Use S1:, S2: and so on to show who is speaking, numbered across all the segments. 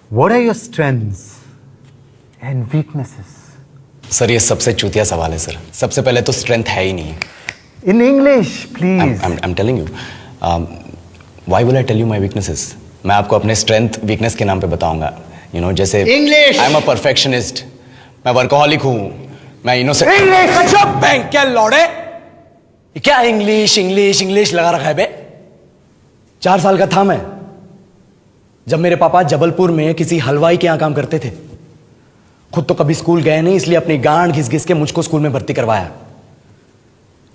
S1: What are your strengths and weaknesses?
S2: Sir ये सबसे चूतिया सवाल है सर। सबसे पहले तो स्ट्रेंथ है ही नहीं।
S1: In English, please.
S2: I'm telling you. Why will I tell you my weaknesses? मैं आपको अपने स्ट्रेंथ वीकनेस के नाम पे बताऊंगा। जैसे
S1: English.
S2: I'm a perfectionist. मैं वर्कोहॉलिक हूँ। मैं इनोसेंट।
S1: English.
S2: चुप बैंक क्या लौड़े? ये क्या इंग्लिश इंग्लिश इंग्लिश लगा रखा है बे? 4 साल का था मैं जब मेरे पापा जबलपुर में किसी हलवाई के यहाँ काम करते थे। खुद तो कभी स्कूल गए नहीं, इसलिए अपनी गांड घिस घिस के मुझको स्कूल में भर्ती करवाया।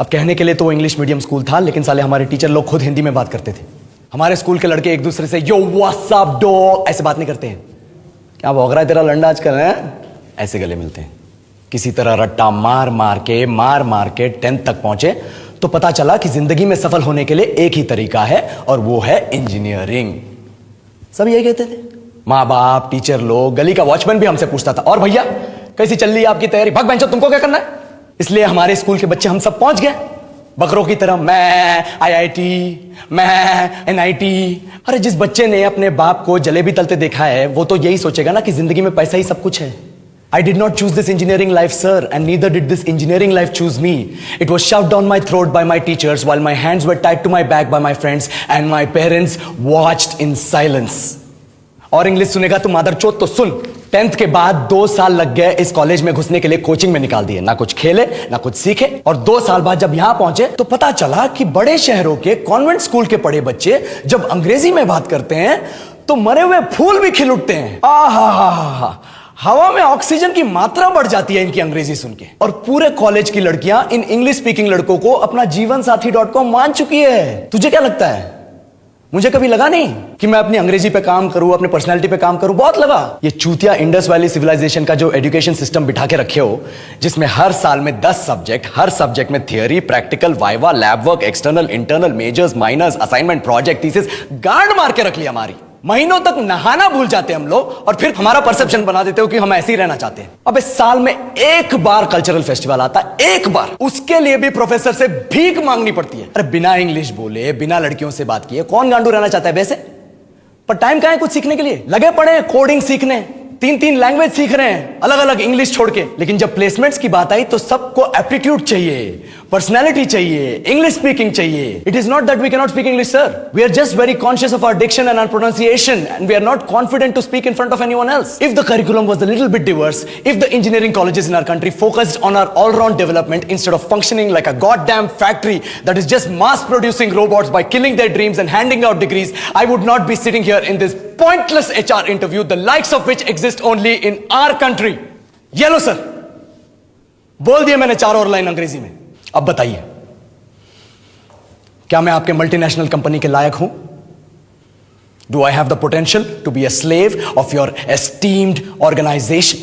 S2: अब कहने के लिए तो वो इंग्लिश मीडियम स्कूल था, लेकिन साले हमारे टीचर लोग खुद हिंदी में बात करते थे। हमारे स्कूल के लड़के एक दूसरे से यो व्हाट्स अप डॉग ऐसे बात नहीं करते हैं। क्या भौंक रहा है तेरा लंडा आजकल है? ऐसे गले मिलते हैं। किसी तरह रट्टा मार मार के 10th तक पहुंचे तो पता चला कि जिंदगी में सफल होने के लिए एक ही तरीका है और वो है इंजीनियरिंग। सब यही कहते थे। माँ बाप, टीचर लोग, गली का वॉचमैन भी हमसे पूछता था, और भैया कैसी चल रही है आपकी तैयारी? भग बेंचो, तुमको क्या करना है? इसलिए हमारे स्कूल के बच्चे हम सब पहुंच गए बकरों की तरह। मैं IIT, मैं NIT। अरे जिस बच्चे ने अपने बाप को जलेबी तलते देखा है वो तो यही सोचेगा ना कि जिंदगी में पैसा ही सब कुछ है। I did not choose this engineering life, sir, and neither did this engineering life choose me. It was shoved down my throat by my teachers while my hands were tied to my back by my friends and my parents watched in silence. और English सुनेगा तो मादरचोद तो सुन। 10th के बाद 2 साल लग गए इस कॉलेज में घुसने के लिए, कोचिंग में निकाल दिए। ना कुछ खेले ना कुछ सीखे, और 2 साल बाद जब यहां पहुंचे तो पता चला कि बड़े शहरों के कॉन्वेंट स्कूल के पढ़े बच्चे जब अंग्रेजी में बात करते हैं तो मरे हुए फूल भी खिल उठते हैं। आहा, हवा में ऑक्सीजन की मात्रा बढ़ जाती है इनकी अंग्रेजी सुन के। और पूरे कॉलेज की लड़कियां इन इंग्लिश स्पीकिंग लड़कों को अपना जीवनसाथी.com मान चुकी है। तुझे क्या लगता है? मुझे कभी लगा नहीं कि मैं अपनी अंग्रेजी पे काम करूं, अपने पर्सनालिटी पे काम करूं। बहुत लगा। ये चूतिया इंडस वैली सिविलाइजेशन का जो एजुकेशन सिस्टम बिठा के रखे हो, जिसमें हर साल में 10 सब्जेक्ट, हर सब्जेक्ट में theory, practical, viva, lab work, external, internal, majors, minors, assignment, project, thesis, गांड मार के रख लिया हमारी। महीनों तक नहाना भूल जाते हैं हम लोग, और फिर हमारा परसेप्शन बना देते हो कि हम ऐसे ही रहना चाहते हैं। अब इस साल में एक बार कल्चरल फेस्टिवल आता है, एक बार। उसके लिए भी प्रोफेसर से भीख मांगनी पड़ती है। अरे बिना इंग्लिश बोले, बिना लड़कियों से बात किए कौन गांडू रहना चाहता है वैसे? पर टाइम कहां है कुछ सीखने के लिए? लगे पड़े हैं कोडिंग सीखने, 3 लैंग्वेज सीख रहे हैं, अलग अलग इंग्लिश छोड़ के। लेकिन जब प्लेसमेंट्स की बात आई तो सबको एप्टीट्यूड चाहिए, पर्सनैलिटी चाहिए, इंग्लिश स्पीकिंग चाहिए। It is not that we can not speak English, sir. We are just very conscious of our diction and our pronunciation, and we are not confident to speak in front of anyone else. If the curriculum was a little bit diverse, if the engineering colleges in our country focused on our all round development instead of functioning like a goddamn factory that is just mass producing robots by killing their dreams and handing out degrees, I would not be sitting here in this pointless HR interview, the likes of which exist only in our country. ये लो sir, बोल दिया मैंने 4 और line अंग्रेजी में। अब बताइए, क्या मैं आपके मल्टीनेशनल कंपनी के लायक हूं? Do I have the potential to be a slave of your esteemed organization?